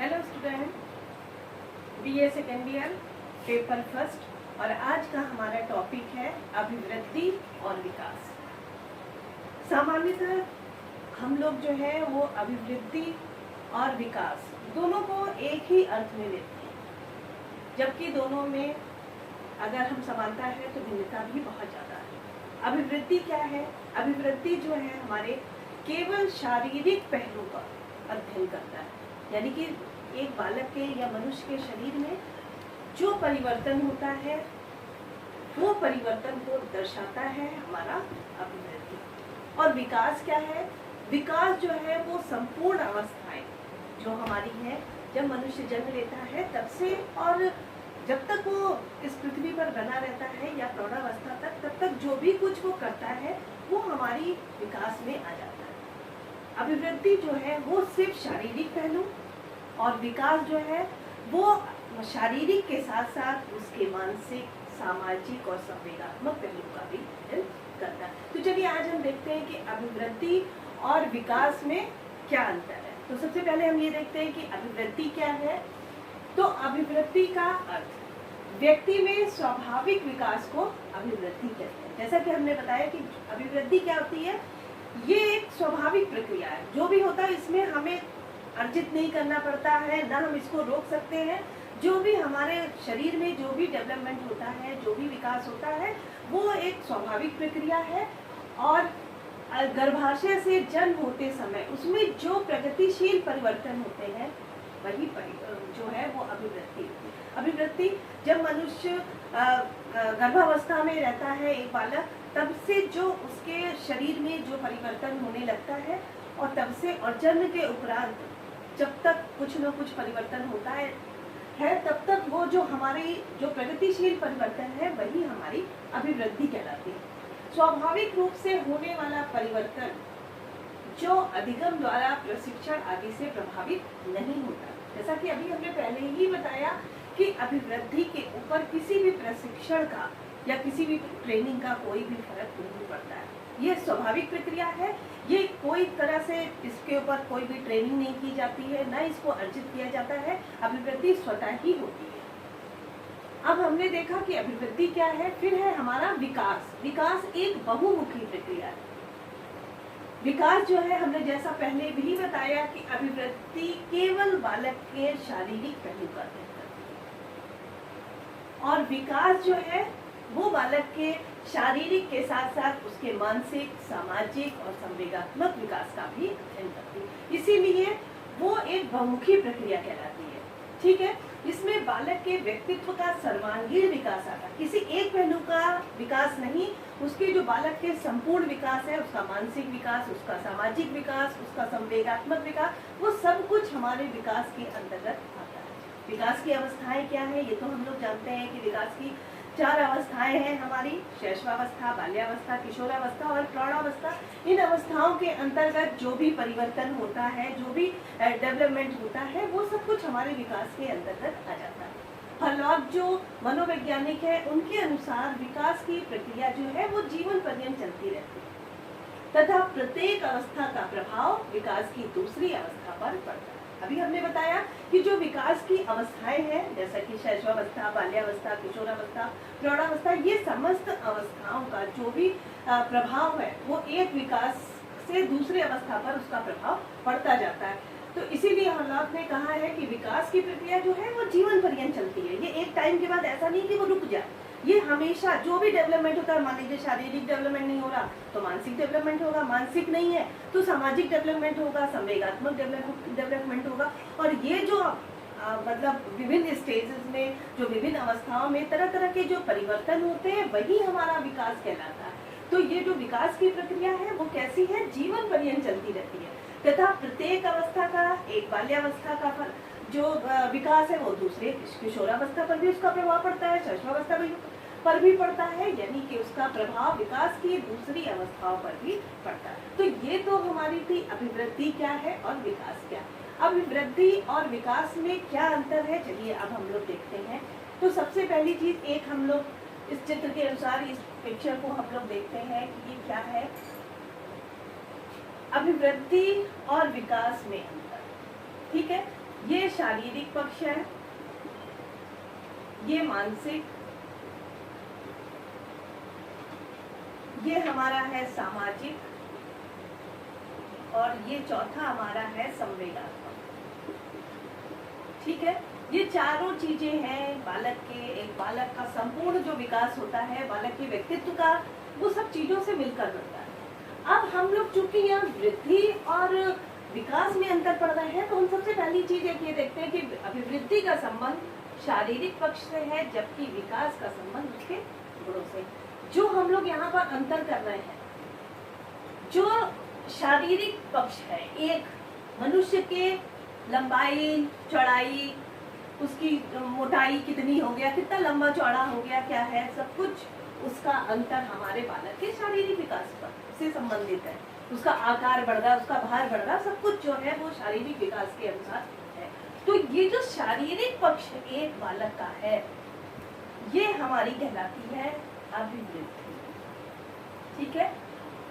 Hello student, BA second year paper first. और आज का हमारा टॉपिक है अभिवृद्धि और विकास। सामान्यतः हम लोग जो है वो अभिवृद्धि और विकास दोनों को एक ही अर्थ में लेते हैं, जबकि दोनों में अगर हम समानता है तो भिन्नता भी बहुत ज़्यादा है। अभिवृद्धि क्या है? अभिवृद्धि जो है हमारे केवल शारीरिक पहलू का अध्ययन करता है, यानी कि एक बालक के या मनुष्य के शरीर में जो परिवर्तन होता है वो परिवर्तन को दर्शाता है हमारा अभिवृद्धि। और विकास क्या है? विकास जो है वो संपूर्ण अवस्थाएं जो हमारी है, जब मनुष्य जन्म लेता है तब से और जब तक वो इस पृथ्वी पर बना रहता है या प्रौढ़ावस्था तक, तब तक जो भी कुछ वो करता है वो हमारी विकास में आ जाता है। अभिवृद्धि जो है वो सिर्फ शारीरिक पहलू और विकास जो है वो शारीरिक के साथ साथ उसके मानसिक, सामाजिक और संवेगात्मक पहलू का भी अध्ययन करता है। तो चलिए आज हम देखते हैं कि अभिवृद्धि और विकास में क्या अंतर है। तो सबसे पहले हम ये देखते हैं कि अभिवृद्धि क्या है। तो अभिवृद्धि का अर्थ व्यक्ति में स्वाभाविक विकास को अभिवृद्धि कहते हैं। जैसा कि हमने बताया कि अभिवृद्धि क्या होती है, ये एक स्वाभाविक प्रक्रिया है। जो भी होता है इसमें हमें अर्जित नहीं करना पड़ता है, ना हम इसको रोक सकते हैं। जो भी हमारे शरीर में जो भी डेवलपमेंट होता है, जो भी विकास होता है, वो एक स्वाभाविक प्रक्रिया है। और गर्भाशय से जन्म होते समय उसमें जो प्रगतिशील परिवर्तन होते हैं वही जो है वो अभिवृद्धि होती है। अभिवृद्धि जब मनुष्य गर्भावस्था में रहता है एक बालक, तब से जो उसके शरीर में जो परिवर्तन होने लगता है और तब से और जन्म के उपरांत जब तक कुछ न कुछ परिवर्तन होता है तब तक वो जो हमारी जो प्रगतिशील परिवर्तन है वही हमारी अभिवृद्धि कहलाती है। स्वाभाविक रूप से होने वाला परिवर्तन जो अधिगम द्वारा प्रशिक्षण आदि से प्रभावित नहीं होता। जैसा कि अभी हमने पहले ही बताया कि अभिवृद्धि के ऊपर किसी भी प्रशिक्षण का या किसी भी ट्रेनिंग का कोई भी फर्क नहीं पड़ता है। ये स्वाभाविक प्रक्रिया है, ये कोई तरह से इसके ऊपर कोई भी ट्रेनिंग नहीं की जाती है, ना इसको अर्जित किया जाता है। अभिवृद्धि स्वतः ही होती है। अब हमने देखा कि अभिवृद्धि क्या है, फिर है हमारा विकास। विकास एक बहुमुखी प्रक्रिया है। विकास जो है हमने जैसा पहले भी बताया कि अभिवृद्धि केवल बालक के शारीरिक पहलू का अध्ययन करती है और विकास जो है वो बालक के शारीरिक के साथ साथ उसके मानसिक, सामाजिक और संवेगात्मक विकास का भी अध्ययन करती है। इसीलिए वो एक बहुमुखी प्रक्रिया कहलाती है। ठीक है, इसमें बालक के व्यक्तित्व का सर्वांगीण विकास आता है, किसी एक पहलू का विकास नहीं, उसके जो बालक के संपूर्ण विकास है, उसका मानसिक विकास, उसका सामाजिक विकास, उसका संवेगात्मक विकास, वो सब कुछ हमारे विकास के अंतर्गत आता है। विकास की अवस्थाएं क्या है, ये तो हम लोग जानते हैं कि विकास की 4 अवस्थाएं हैं हमारी: शैशवावस्था, बाल्यावस्था, किशोरावस्था और प्रौढ़ावस्था। इन अवस्थाओं के अंतर्गत जो भी परिवर्तन होता है, जो भी डेवलपमेंट होता है, वो सब कुछ हमारे विकास के अंतर्गत आ जाता है। और जो मनोवैज्ञानिक है उनके अनुसार विकास की प्रक्रिया जो है वो जीवन पर्यंत चलती रहती है तथा प्रत्येक अवस्था का प्रभाव विकास की दूसरी अवस्था पर पड़ता है। अभी हमने बताया कि जो विकास की अवस्थाएं हैं, जैसा कि शैशवावस्था, बाल्यावस्था, किशोरावस्था, प्रौढ़ावस्था, ये समस्त अवस्थाओं का जो भी प्रभाव है वो एक विकास से दूसरी अवस्था पर उसका प्रभाव पड़ता जाता है। तो इसीलिए हालात ने कहा है कि विकास की प्रक्रिया जो है वो जीवन पर्यंत चलती है। ये एक टाइम के बाद ऐसा नहीं कि वो रुक जाए, ये हमेशा जो भी डेवलपमेंट होता है, मान लीजिए शारीरिक डेवलपमेंट नहीं हो रहा तो मानसिक डेवलपमेंट होगा, मानसिक नहीं है तो सामाजिक डेवलपमेंट होगा, संवेगात्मक डेवलपमेंट होगा। और ये जो मतलब विभिन्न स्टेजेस में, जो विभिन्न अवस्थाओं में तरह तरह के जो परिवर्तन होते हैं वही हमारा विकास कहलाता है। तो ये जो विकास की प्रक्रिया है वो कैसी है, जीवन पर्यंत चलती रहती है तथा प्रत्येक अवस्था का, एक बाल्यावस्था का जो विकास है वो दूसरे किशोरावस्था पर भी उसका प्रभाव पड़ता है, शैशवावस्था पर भी पड़ता है, यानी कि उसका प्रभाव विकास की दूसरी अवस्थाओं पर भी पड़ता है। तो ये तो हमारी थी अभिवृद्धि क्या है और विकास क्या है। अभिवृद्धि और विकास में क्या अंतर है, चलिए अब हम लोग देखते हैं। तो सबसे पहली चीज, एक हम लोग इस चित्र के अनुसार इस पिक्चर को हम लोग देखते हैं कि ये क्या है, अभिवृद्धि और विकास में अंतर। ठीक है, ये शारीरिक पक्ष है, ये मानसिक, ये हमारा है सामाजिक, और ये चौथा हमारा है संवेगात्मक। ठीक है, ये चारों चीजें हैं बालक के, एक बालक का संपूर्ण जो विकास होता है, बालक के व्यक्तित्व का, वो सब चीजों से मिलकर बनता है। अब हम लोग चूंकि यहाँ वृद्धि और विकास में अंतर पड़ रहे हैं, तो हम सबसे पहली चीज एक ये देखते हैं कि अभिवृद्धि का संबंध शारीरिक पक्ष से है, जबकि विकास का संबंध उसके गुणों से। जो हम लोग यहाँ पर अंतर कर रहे हैं, जो शारीरिक पक्ष है, एक मनुष्य के लंबाई चौड़ाई, उसकी मोटाई कितनी हो गया, कितना लंबा चौड़ा हो गया, क्या है, सब कुछ उसका अंतर हमारे बालक के शारीरिक विकास पर से संबंधित है। उसका आकार बढ़ रहा, उसका भार बढ़ रहा, सब कुछ जो है वो शारीरिक विकास के अनुसार है। तो ये जो शारीरिक पक्ष एक बालक का है, ये हमारी कहलाती है अभिवृद्धि। ठीक है,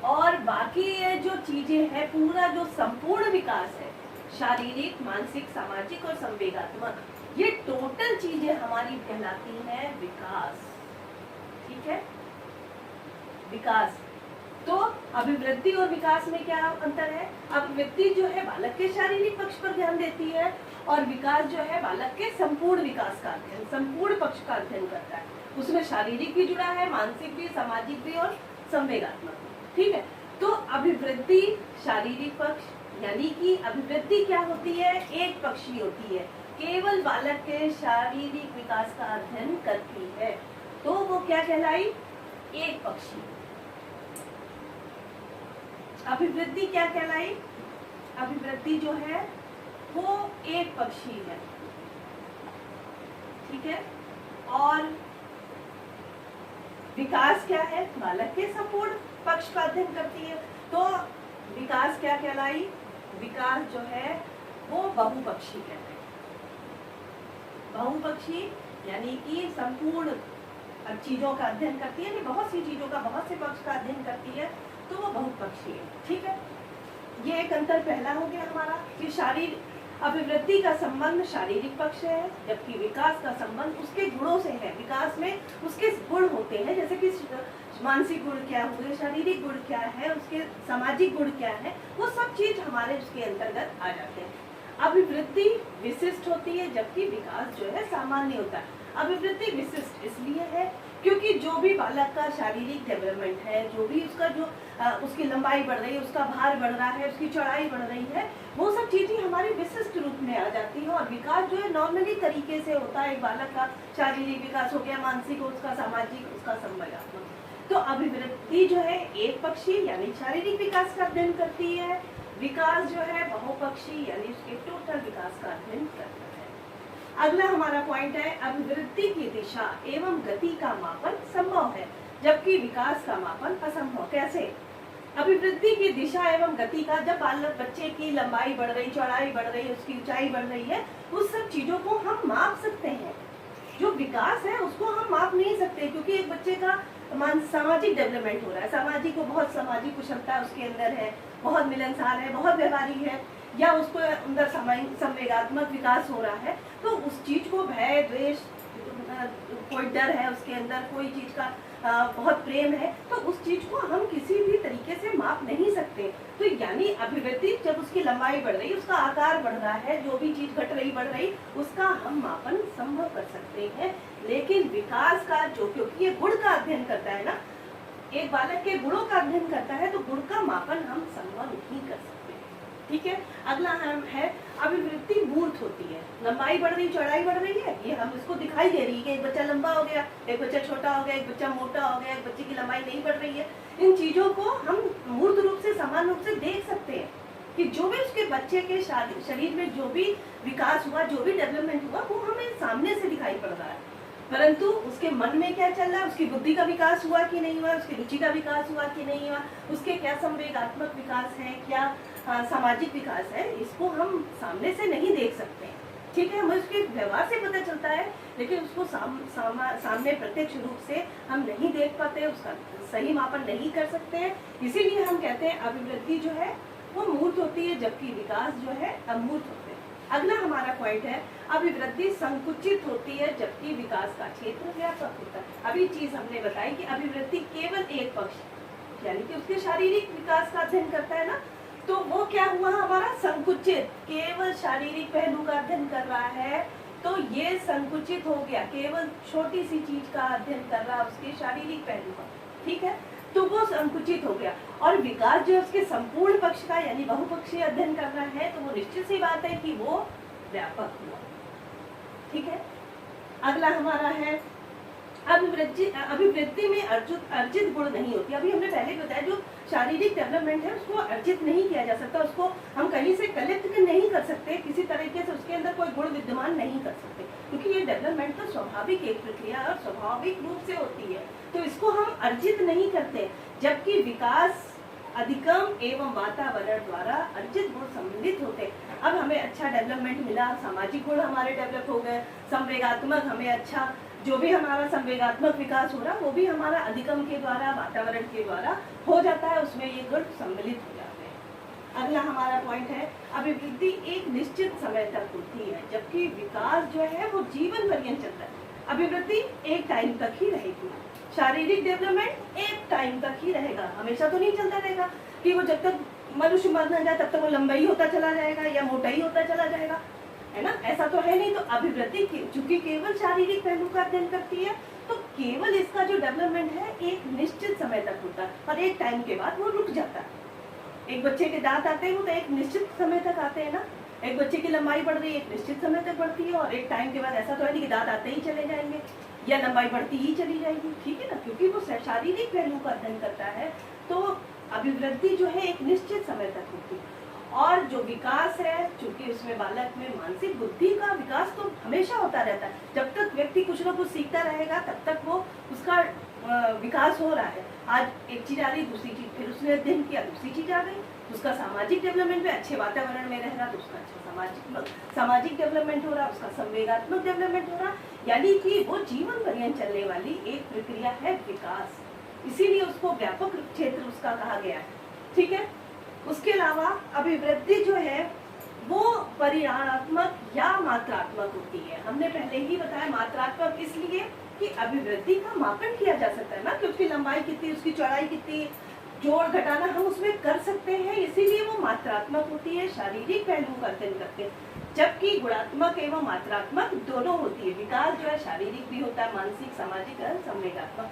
और बाकी ये जो चीजें हैं, पूरा जो संपूर्ण विकास है, शारीरिक, मानसिक, सामाजिक और संवेगात्मक, ये टोटल चीजें हमारी कहलाती हैं विकास। ठीक है, विकास। तो अभिवृद्धि और विकास में क्या अंतर है? अभिवृद्धि जो है बालक के शारीरिक पक्ष पर ध्यान देती है, और विकास जो है बालक के संपूर्ण विकास का अध्ययन, संपूर्ण पक्ष का अध्ययन करता है। उसमें शारीरिक भी जुड़ा है, मानसिक भी, सामाजिक भी और संवेगात्मक। ठीक है, तो अभिवृद्धि शारीरिक पक्ष, यानी कि अभिवृद्धि क्या होती है? एक पक्षीय होती है, केवल बालक के शारीरिक विकास का अध्ययन करती है, तो वो क्या कहलाई? एक पक्षीय। अभिवृद्धि क्या कहलाई? अभिवृद्धि जो है वो एक पक्षीय है। ठीक है, और विकास क्या है? बालक के संपूर्ण पक्ष का अध्ययन करती है। तो विकास क्या कहलाई? विकास जो है वो बहुपक्षी कहते हैं। बहुपक्षी यानी कि संपूर्ण चीजों का अध्ययन करती है, बहुत सी चीजों का, बहुत से पक्ष का अध्ययन करती है, तो वो बहुपक्षी है। ठीक है, ये एक अंतर पहला हो गया हमारा कि शारीरिक अभिवृद्धि का संबंध शारीरिक पक्ष है, जबकि विकास का संबंध उसके गुणों से है। विकास में उसके गुण होते हैं, जैसे कि मानसिक गुण क्या हुए, शारीरिक गुण क्या है, उसके सामाजिक गुण क्या है, वो सब चीज हमारे उसके अंतर्गत आ जाते हैं। अभिवृद्धि विशिष्ट होती है, जबकि विकास जो है सामान्य होता है। अभिवृद्धि विशिष्ट इसलिए है क्योंकि जो भी बालक का शारीरिक डेवलपमेंट है, जो भी उसका जो उसकी लंबाई बढ़ रही है, उसका भार बढ़ रहा है, उसकी चौड़ाई बढ़ रही है, वो सब चीजें हमारे विशिष्ट रूप में आ जाती हैं। और विकास जो है नॉर्मली तरीके से होता है। एक बालक का शारीरिक विकास हो गया, मानसिक, उसका सामाजिक, उसका संवेगात्मक। तो अभिवृद्धि जो है एक पक्षी यानी शारीरिक विकास का अध्ययन करती है, विकास जो है बहुपक्षी यानी उसके टोटल विकास का अध्ययन करता है। अगला हमारा पॉइंट है अभिवृद्धि की दिशा एवं गति का मापन संभव है, जबकि विकास का मापन असंभव। कैसे? अभिवृद्धि की दिशा एवं गति का, जब बालक बच्चे की लंबाई बढ़ रही, चौड़ाई बढ़ रही, उसकी ऊंचाई बढ़ रही है, उस सब चीजों को हम माप सकते हैं। जो विकास है उसको हम माप नहीं सकते, क्योंकि एक बच्चे का सामाजिक डेवलपमेंट हो रहा है, सामाजिक को बहुत सामाजिक कुशलता उसके अंदर है, बहुत मिलनसार है, बहुत व्यवहारी है, या उसको अंदर संवेगात्मक विकास हो रहा है, तो उस चीज को भय, द्वेष, कोई डर है उसके अंदर, कोई चीज का बहुत प्रेम है, तो उस चीज को हम किसी भी तरीके से माप नहीं सकते। तो यानी अभिवृद्धि जब उसकी लंबाई बढ़ रही, उसका आकार बढ़ रहा है, जो भी चीज घट रही, बढ़ रही, उसका हम मापन संभव कर सकते हैं। लेकिन विकास का जो, क्योंकि ये गुण का अध्ययन करता है ना, एक बालक के गुणों का अध्ययन करता है, तो गुण का मापन हम संभव नहीं कर सकते। ठीक है, अगला हम है अभिवृद्धि मूर्त होती है। लंबाई बढ़ रही, चौड़ाई बढ़ रही है, ये हम इसको दिखाई दे रही है कि एक बच्चा लंबा हो गया, एक बच्चा छोटा हो गया, एक बच्चा मोटा हो गया, एक बच्चे की लंबाई नहीं बढ़ रही है। इन चीजों को हम मूर्त रूप से, समान रूप से देख सकते हैं कि जो भी उसके बच्चे के शरीर में जो भी विकास हुआ, जो भी डेवलपमेंट हुआ, वो हमें सामने से दिखाई पड़ रहा है। परंतु उसके मन में क्या चल रहा है, उसकी बुद्धि का विकास हुआ कि नहीं हुआ, उसकी रुचि का विकास हुआ कि नहीं हुआ, उसके क्या संवेगात्मक विकास है, क्या सामाजिक विकास है, इसको हम सामने से नहीं देख सकते। ठीक है, हमें उसके व्यवहार से पता चलता है, लेकिन उसको सामने प्रत्यक्ष रूप से हम नहीं देख पाते, उसका सही मापन नहीं कर सकते हैं। इसीलिए हम कहते हैं अभिवृद्धि जो है वो मूर्त होती है, जबकि विकास जो है अमूर्त होते हैं। अगला हमारा पॉइंट है, अभिवृद्धि संकुचित होती है जबकि विकास का क्षेत्र व्यापक होता है। अभी चीज हमने बताई कि अभिवृद्धि केवल एक पक्ष यानी कि उसके शारीरिक विकास का अध्ययन करता है ना, तो वो क्या हुआ हमारा संकुचित, केवल शारीरिक पहलू का अध्ययन कर रहा है, तो ये संकुचित हो गया, केवल छोटी सी चीज का अध्ययन कर रहा है उसके शारीरिक पहलू का, ठीक है, तो वो संकुचित हो गया। और विकास जो उसके संपूर्ण पक्ष का यानी बहुपक्षीय अध्ययन करना है, तो वो निश्चित सी बात है कि वो व्यापक हुआ, ठीक है। अगला हमारा है अभिवृद्धि में अर्जित गुण नहीं होती। अभी हमने पहले भी बताया, जो शारीरिक डेवलपमेंट है उसको अर्जित नहीं किया जा सकता, उसको हम कहीं से कलेक्ट नहीं कर सकते, किसी तरीके से उसके अंदर कोई गुण विद्यमान नहीं कर सकते, क्योंकि ये डेवलपमेंट तो स्वाभाविक एक प्रक्रिया और स्वाभाविक रूप से होती है, तो इसको हम अर्जित नहीं करते। जबकि विकास अधिगम एवं वातावरण द्वारा अर्जित गुण सम्मिलित होते। अब हमें अच्छा डेवलपमेंट मिला, सामाजिक गुण हमारे डेवलप हो गए, संवेगात्मक हमें अच्छा, जो भी हमारा संवेगात्मक विकास हो रहा वो भी हमारा अधिगम के द्वारा, वातावरण के द्वारा हो जाता है, उसमें ये गुण सम्मिलित हो जाते हैं। अगला हमारा पॉइंट है, अभिवृद्धि एक निश्चित समय तक होती है जबकि विकास जो है वो जीवन पर्यंत चलता है। अभिवृद्धि एक टाइम तक ही रहेगी, शारीरिक डेवलपमेंट एक टाइम तक ही रहेगा, हमेशा तो नहीं चलता रहेगा कि वो जब तक मनुष्य मर न जाए तब तक वो लंबा ही होता चला जाएगा या मोटा ही होता चला जाएगा, है ना, ऐसा तो है नहीं। तो अभिवृद्धि चूंकि केवल शारीरिक पहलू का अध्ययन करती है, तो केवल इसका जो डेवलपमेंट है एक निश्चित समय तक होता है और एक टाइम के बाद वो रुक जाता है। एक बच्चे के दांत आते हैं वो तो एक निश्चित समय तक आते हैं ना, एक बच्चे की लंबाई बढ़ रही है एक निश्चित समय तक बढ़ती है, और एक टाइम के बाद ऐसा तो है नहीं कि दांत आते ही चले जाएंगे या लंबाई बढ़ती ही चली जाएगी, ठीक है ना, क्योंकि वो शारीरिक पहलू का अध्ययन करता है। तो अभिवृद्धि जो है एक निश्चित समय तक होती है। और जो विकास है, चूंकि उसमें बालक में मानसिक बुद्धि का विकास तो हमेशा होता रहता है, जब तक व्यक्ति कुछ न कुछ सीखता रहेगा तब तक वो उसका विकास हो रहा है। आज एक चीज आ रही, दूसरी चीज, फिर उसने अध्ययन किया, दूसरी चीज आ गई, उसका सामाजिक डेवलपमेंट में अच्छे वातावरण में रह रहा तो उसका अच्छा सामाजिक डेवलपमेंट हो रहा, उसका संवेगात्मक डेवलपमेंट हो रहा, यानी कि वो जीवन पर्यंत चलने वाली एक प्रक्रिया है विकास, इसीलिए उसको व्यापक क्षेत्र उसका कहा गया है, ठीक है। उसके अलावा अभिवृद्धि जो है वो परिमाणात्मक या मात्रात्मक होती है। हमने पहले ही बताया मात्रात्मक इसलिए कि अभिवृद्धि का मापन किया जा सकता है ना, कि उसकी लंबाई कितनी, उसकी चौड़ाई कितनी, जोड़ घटाना हम उसमें कर सकते हैं, इसीलिए वो मात्रात्मक होती है, शारीरिक पहलू का अध्ययन करते हैं। जबकि गुणात्मक एवं मात्रात्मक दोनों होती है। विकास जो है शारीरिक भी होता है, मानसिक, सामाजिक और संवेगात्मक,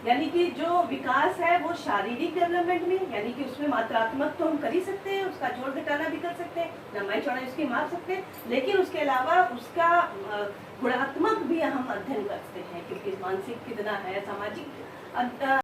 यानी कि जो विकास है वो शारीरिक डेवलपमेंट में, यानी कि उसमें मात्रात्मक तो हम कर ही सकते हैं, उसका जोड़ घटाना भी कर सकते हैं, लंबाई चौड़ाई उसकी माप सकते हैं, लेकिन उसके अलावा उसका गुणात्मक भी हम अध्ययन करते हैं, क्योंकि मानसिक कितना है, सामाजिक